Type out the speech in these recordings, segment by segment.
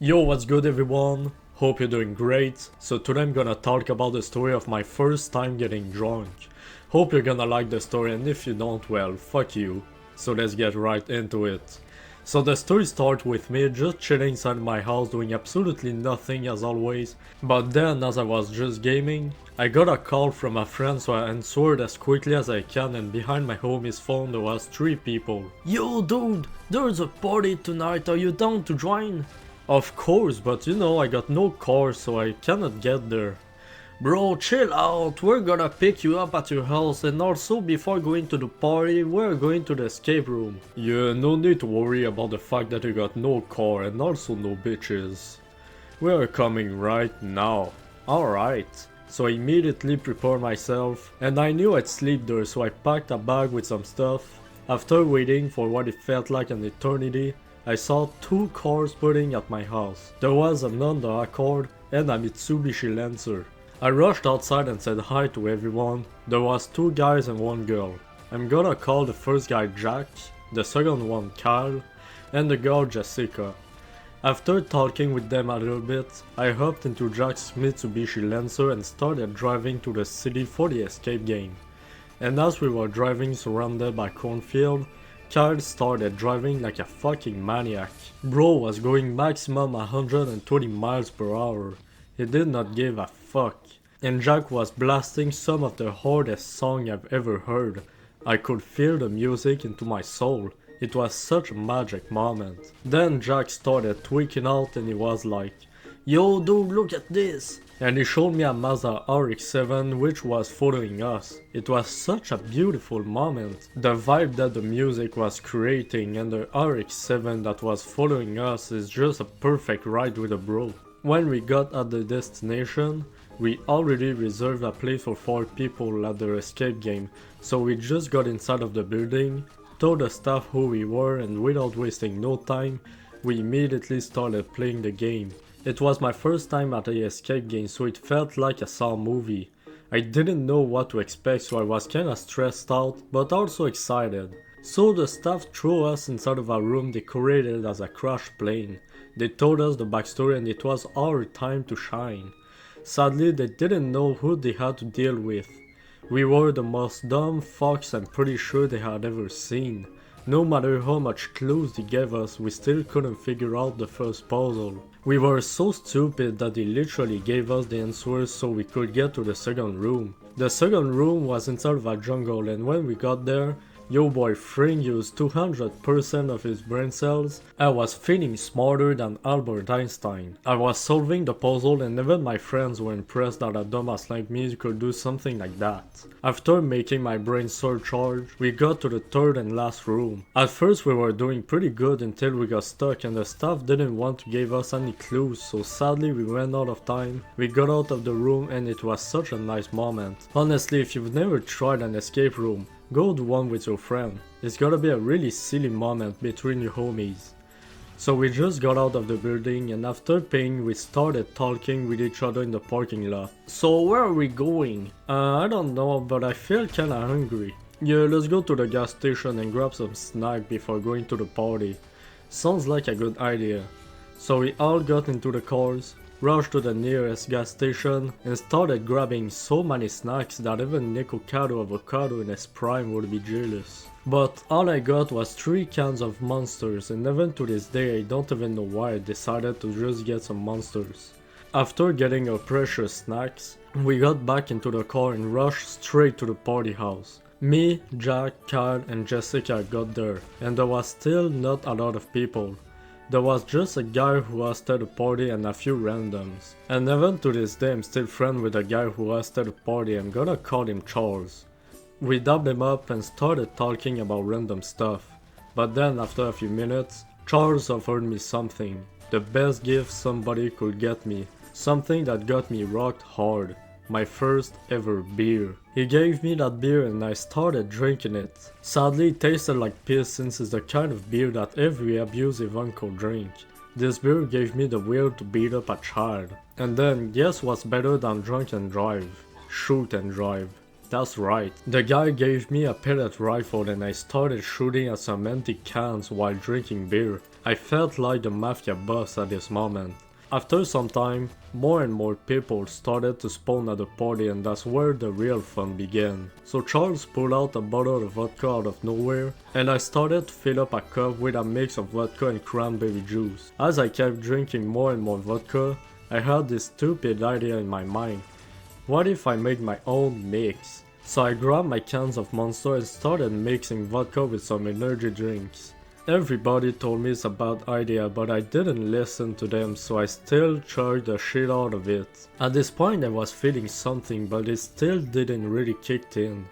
Yo, what's good everyone? Hope you're doing great. So today I'm gonna talk about the story of my first time getting drunk. Hope you're gonna like the story, and if you don't, well, fuck you. So let's get right into it. So the story starts with me just chilling inside my house doing absolutely nothing as always. But then as I was just gaming, I got a call from a friend, so I answered as quickly as I can, and behind my homie's phone there was 3 people. Yo dude, there's a party tonight, are you down to join? Of course, but you know I got no car so I cannot get there. Bro, chill out, we're gonna pick you up at your house, and also before going to the party, we're going to the escape room. Yeah, no need to worry about the fact that you got no car and also no bitches. We're coming right now. Alright. So I immediately prepared myself, and I knew I'd sleep there, so I packed a bag with some stuff. After waiting for what it felt like an eternity, I saw 2 cars pulling at my house. There was an Honda Accord and a Mitsubishi Lancer. I rushed outside and said hi to everyone. There was 2 guys and 1 girl. I'm gonna call the first guy Jack, the second one Kyle, and the girl Jessica. After talking with them a little bit, I hopped into Jack's Mitsubishi Lancer and started driving to the city for the escape game. And as we were driving surrounded by cornfield, Kyle started driving like a fucking maniac. Bro was going maximum 120 miles per hour. He did not give a fuck. And Jack was blasting some of the hardest song I've ever heard. I could feel the music into my soul. It was such a magic moment. Then Jack started tweaking out and he was like, "Yo dude, look at this!" And he showed me a Mazda RX-7 which was following us. It was such a beautiful moment. The vibe that the music was creating and the RX-7 that was following us is just a perfect ride with a bro. When we got at the destination, we already reserved a place for 4 people at the escape game, so we just got inside of the building, told the staff who we were, and without wasting no time, we immediately started playing the game. It was my first time at the escape game, so it felt like a Saw movie. I didn't know what to expect, so I was kinda stressed out, but also excited. So the staff threw us inside of a room decorated as a crashed plane. They told us the backstory and it was our time to shine. Sadly, they didn't know who they had to deal with. We were the most dumb fucks I'm pretty sure they had ever seen. No matter how much clues they gave us, we still couldn't figure out the first puzzle. We were so stupid that they literally gave us the answers so we could get to the second room. The second room was inside of a jungle, and when we got there, yo boy Fring used 200% of his brain cells. I was feeling smarter than Albert Einstein. I was solving the puzzle and even my friends were impressed that a dumbass like me could do something like that. After making my brain surcharge, we got to the third and last room. At first we were doing pretty good until we got stuck and the staff didn't want to give us any clues, so sadly we ran out of time. We got out of the room and it was such a nice moment. Honestly, if you've never tried an escape room, go do one with your friend. It's gonna be a really silly moment between your homies. So we just got out of the building and after paying we started talking with each other in the parking lot. So where are we going? I don't know, but I feel kinda hungry. Yeah, let's go to the gas station and grab some snack before going to the party. Sounds like a good idea. So we all got into the cars, rushed to the nearest gas station, and started grabbing so many snacks that even Nikocado Avocado in his prime would be jealous. But all I got was 3 cans of Monsters, and even to this day I don't even know why I decided to just get some Monsters. After getting our precious snacks, we got back into the car and rushed straight to the party house. Me, Jack, Kyle and Jessica got there, and there was still not a lot of people. There was just a guy who hosted the party and a few randoms. And even to this day I'm still friends with the guy who hosted the party. I'm gonna call him Charles. We dabbed him up and started talking about random stuff. But then after a few minutes, Charles offered me something. The best gift somebody could get me. Something that got me rocked hard. My first ever beer. He gave me that beer and I started drinking it. Sadly it tasted like piss since it's the kind of beer that every abusive uncle drink. This beer gave me the will to beat up a child. And then guess what's better than drunk and drive? Shoot and drive. That's right. The guy gave me a pellet rifle and I started shooting at some empty cans while drinking beer. I felt like the mafia boss at this moment. After some time, more and more people started to spawn at the party and that's where the real fun began. So Charles pulled out a bottle of vodka out of nowhere and I started to fill up a cup with a mix of vodka and cranberry juice. As I kept drinking more and more vodka, I had this stupid idea in my mind. What if I make my own mix? So I grabbed my cans of Monster and started mixing vodka with some energy drinks. Everybody told me it's a bad idea, but I didn't listen to them, so I still chugged the shit out of it. At this point I was feeling something, but it still didn't really kick in.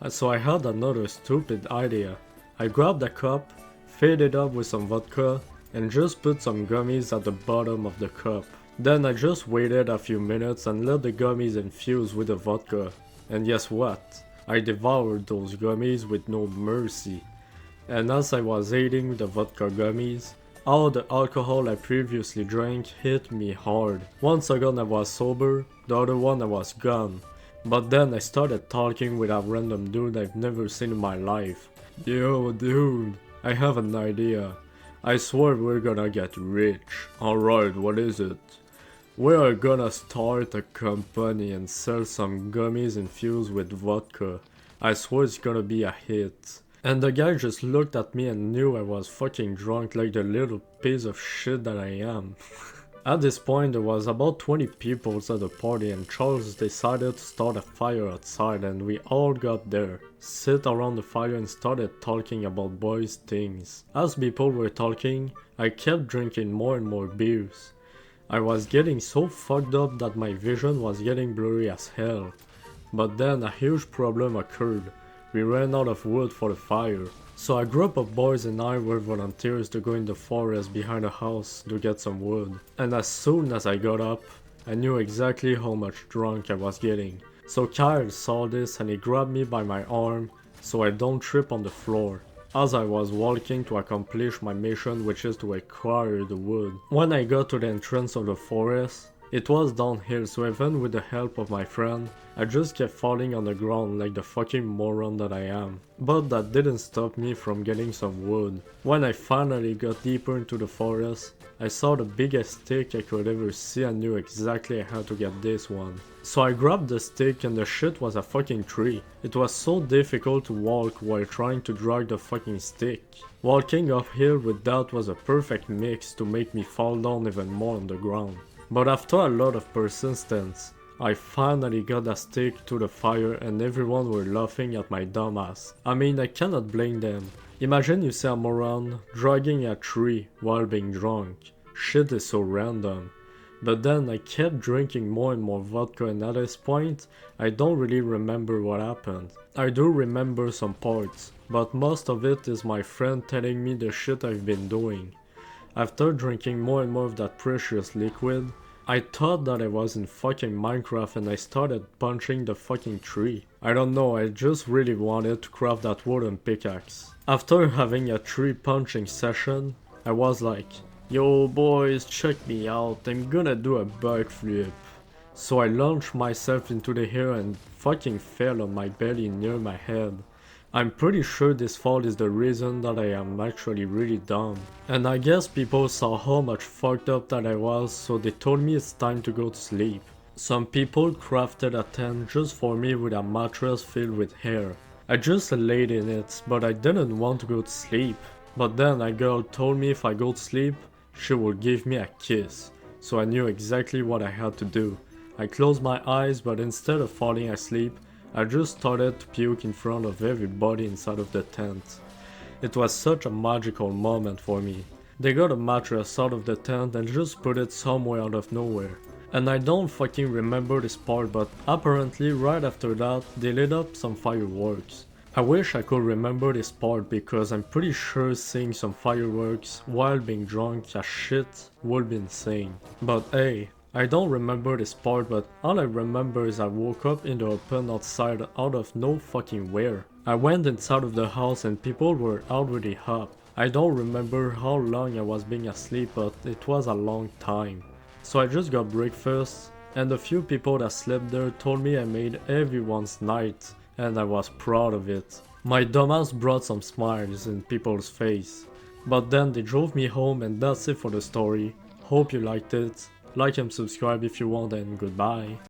So I had another stupid idea. I grabbed a cup, filled it up with some vodka, and just put some gummies at the bottom of the cup. Then I just waited a few minutes and let the gummies infuse with the vodka. And guess what? I devoured those gummies with no mercy. And as I was eating the vodka gummies, all the alcohol I previously drank hit me hard. One second I was sober, the other one I was gone. But then I started talking with a random dude I've never seen in my life. Yo dude, I have an idea. I swear we're gonna get rich. Alright, what is it? We are gonna start a company and sell some gummies infused with vodka. I swear it's gonna be a hit. And the guy just looked at me and knew I was fucking drunk like the little piece of shit that I am. At this point there was about 20 people at the party and Charles decided to start a fire outside and we all got there, sit around the fire and started talking about boys things. As people were talking, I kept drinking more and more beers. I was getting so fucked up that my vision was getting blurry as hell. But then a huge problem occurred. We ran out of wood for the fire. So a group of boys and I were volunteers to go in the forest behind the house to get some wood. And as soon as I got up, I knew exactly how much drunk I was getting. So Kyle saw this and he grabbed me by my arm so I don't trip on the floor. As I was walking to accomplish my mission, which is to acquire the wood. When I got to the entrance of the forest, it was downhill, so even with the help of my friend, I just kept falling on the ground like the fucking moron that I am. But that didn't stop me from getting some wood. When I finally got deeper into the forest, I saw the biggest stick I could ever see and knew exactly how to get this one. So I grabbed the stick and the shit was a fucking tree. It was so difficult to walk while trying to drag the fucking stick. Walking uphill with that was a perfect mix to make me fall down even more on the ground. But after a lot of persistence, I finally got a stick to the fire and everyone were laughing at my dumbass. I mean, I cannot blame them. Imagine you see a moron dragging a tree while being drunk. Shit is so random. But then I kept drinking more and more vodka and at this point, I don't really remember what happened. I do remember some parts, but most of it is my friend telling me the shit I've been doing. After drinking more and more of that precious liquid, I thought that I was in fucking Minecraft and I started punching the fucking tree. I don't know, I just really wanted to craft that wooden pickaxe. After having a tree punching session, I was like, yo boys, check me out, I'm gonna do a backflip. So I launched myself into the air and fucking fell on my belly near my head. I'm pretty sure this fall is the reason that I am actually really dumb. And I guess people saw how much fucked up that I was, so they told me it's time to go to sleep. Some people crafted a tent just for me with a mattress filled with hair. I just laid in it, but I didn't want to go to sleep. But then a girl told me if I go to sleep, she would give me a kiss. So I knew exactly what I had to do. I closed my eyes, but instead of falling asleep, I just started to puke in front of everybody inside of the tent. It was such a magical moment for me. They got a mattress out of the tent and just put it somewhere out of nowhere. And I don't fucking remember this part, but apparently right after that, they lit up some fireworks. I wish I could remember this part because I'm pretty sure seeing some fireworks while being drunk as shit would be insane. But hey, I don't remember this part, but all I remember is I woke up in the open outside out of no fucking where. I went inside of the house and people were already up. I don't remember how long I was being asleep, but it was a long time. So I just got breakfast, and the few people that slept there told me I made everyone's night, and I was proud of it. My dumbass brought some smiles in people's face. But then they drove me home, and that's it for the story. Hope you liked it. Like and subscribe if you want, and goodbye.